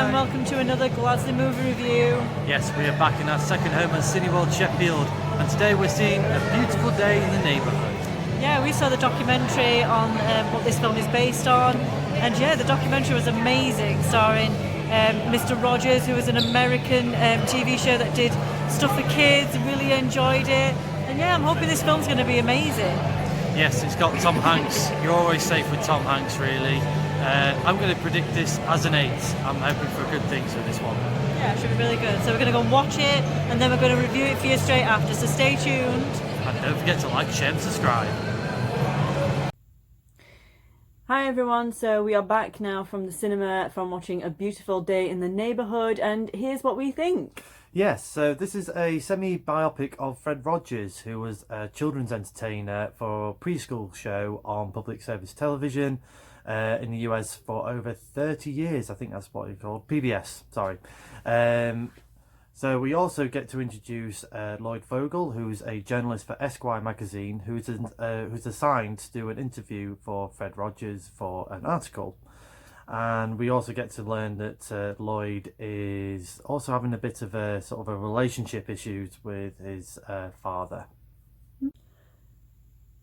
and welcome to another Gladsley movie review. Yes, we are back in our second home at Cineworld Sheffield, and today we're seeing A Beautiful Day in the Neighbourhood. Yeah, we saw the documentary on what this film is based on, and yeah, the documentary was amazing, starring Mr. Rogers, who was an American TV show that did stuff for kids. Really enjoyed it, and yeah, I'm hoping this film's going to be amazing. Yes, it's got Tom Hanks. You're always safe with Tom Hanks, really. I'm going to predict this as an 8. I'm hoping for good things with this one. Yeah, it should be really good. So we're going to go and watch it, and then we're going to review it for you straight after, so stay tuned. And don't forget to like, share and subscribe. Hi everyone, so we are back now from the cinema from watching A Beautiful Day in the Neighbourhood, and here's what we think. Yes, so this is a semi-biopic of Fred Rogers, who was a children's entertainer for a preschool show on public service television in the US for over 30 years. I think that's what it's called. PBS, sorry. So we also get to introduce Lloyd Vogel, who's a journalist for Esquire magazine, who's assigned to do an interview for Fred Rogers for an article. And we also get to learn that Lloyd is also having a bit of a sort of a relationship issues with his father.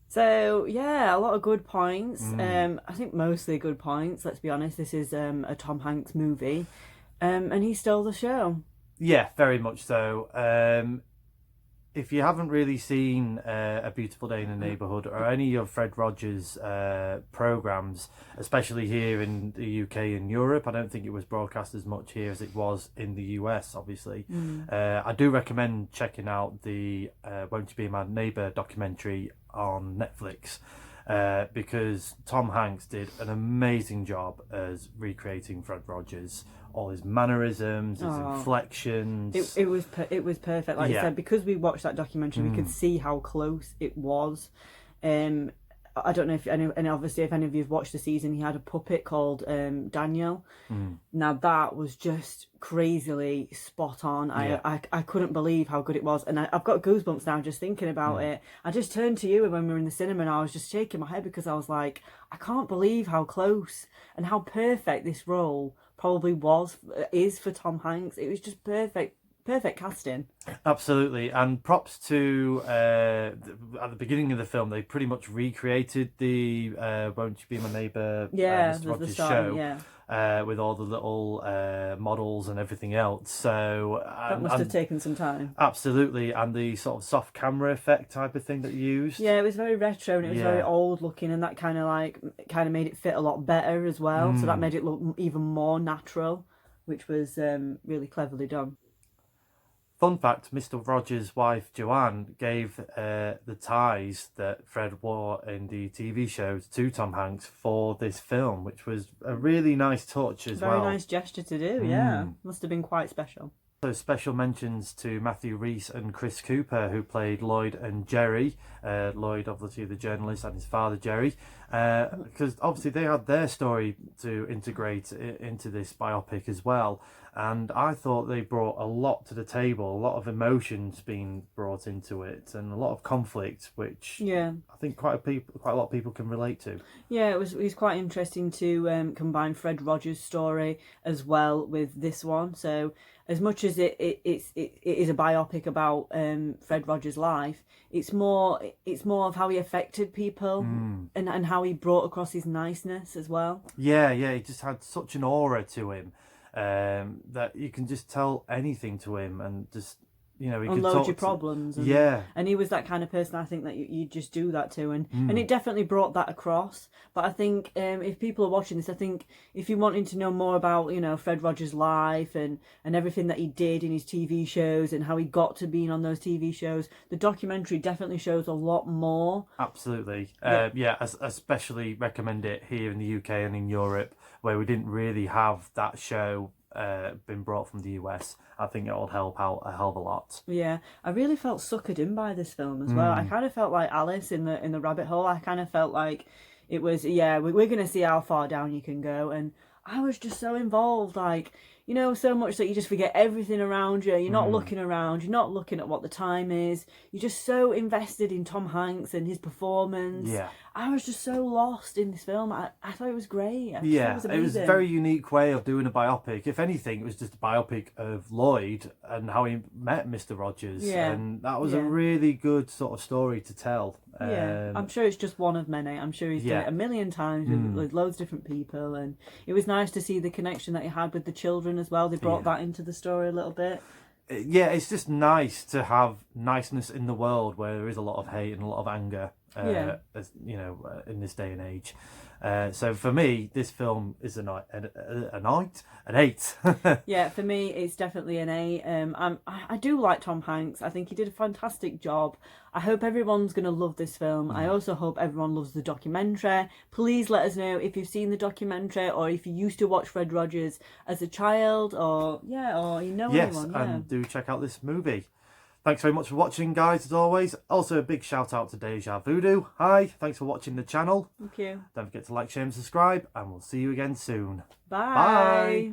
So yeah, a lot of good points. I think mostly good points. Let's be honest. This is a Tom Hanks movie, and he stole the show. Yeah, very much so. If you haven't really seen A Beautiful Day in the Neighbourhood or any of Fred Rogers' programmes, especially here in the UK and Europe, I don't think it was broadcast as much here as it was in the US, obviously. I do recommend checking out the Won't You Be My Neighbour documentary on Netflix, because Tom Hanks did an amazing job as recreating Fred Rogers. All his mannerisms, his inflections. It was perfect. Like you said, because we watched that documentary, we could see how close it was. I don't know if and obviously if any of you've watched the season, he had a puppet called Daniel. Now that was just crazily spot on. I couldn't believe how good it was, and I've got goosebumps now just thinking about it. I just turned to you when we were in the cinema, and I was just shaking my head because I was like, I can't believe how close and how perfect this role probably is for Tom Hanks. It was just perfect casting. Absolutely, and props to at the beginning of the film, they pretty much recreated the Won't You Be My Neighbour Mr. Rogers show with all the little models and everything else. So that must have taken some time. Absolutely, and the sort of soft camera effect type of thing that you used. Yeah, it was very retro and it was very old looking, and that kind of made it fit a lot better as well. So that made it look even more natural, which was really cleverly done. Fun fact, Mr. Rogers' wife Joanne gave the ties that Fred wore in the TV shows to Tom Hanks for this film, which was a really nice touch as well. Very nice gesture to do, yeah. Must have been quite special. So special mentions to Matthew Rhys and Chris Cooper, who played Lloyd and Jerry. Lloyd, obviously the journalist, and his father Jerry, because obviously they had their story to integrate into this biopic as well. And I thought they brought a lot to the table, a lot of emotions being brought into it, and a lot of conflict, which I think quite a lot of people can relate to. Yeah, it was quite interesting to combine Fred Rogers' story as well with this one. So as much as it is a biopic about Fred Rogers' life, it's more of how he affected people and how he brought across his niceness as well. Yeah, he just had such an aura to him. That you can just tell anything to him and just, he unload your problems. And he was that kind of person, I think, that you just do that to. And it definitely brought that across. But I think if people are watching this, I think if you're wanting to know more about, Fred Rogers' life and everything that he did in his TV shows and how he got to being on those TV shows, the documentary definitely shows a lot more. Absolutely. Especially recommend it here in the UK and in Europe, where we didn't really have that show been brought from the US. I think it'll help out a hell of a lot. Yeah, I really felt suckered in by this film as well. I kind of felt like Alice in the rabbit hole. I kind of felt like it was, we're going to see how far down you can go. And I was just so involved. Like, you know, so much that you just forget everything around you. You're not looking around. You're not looking at what the time is. You're just so invested in Tom Hanks and his performance. Yeah. I was just so lost in this film. I thought it was great. Yeah, it was a very unique way of doing a biopic. If anything, it was just a biopic of Lloyd and how he met Mr. Rogers. Yeah. And that was a really good sort of story to tell. Yeah, I'm sure it's just one of many. I'm sure he's done it a million times with loads of different people, and it was nice to see the connection that he had with the children as well. They brought that into the story a little bit. Yeah, it's just nice to have niceness in the world where there is a lot of hate and a lot of anger, as you know, in this day and age. So for me, this film is an 8. Yeah, for me, it's definitely an 8. I do like Tom Hanks. I think he did a fantastic job. I hope everyone's going to love this film. I also hope everyone loves the documentary. Please let us know if you've seen the documentary or if you used to watch Fred Rogers as a child, or you know anyone. Yes, and do check out this movie. Thanks very much for watching, guys, as always. Also, a big shout out to Deja Voodoo. Hi, thanks for watching the channel. Thank you. Don't forget to like, share and subscribe, and we'll see you again soon. Bye.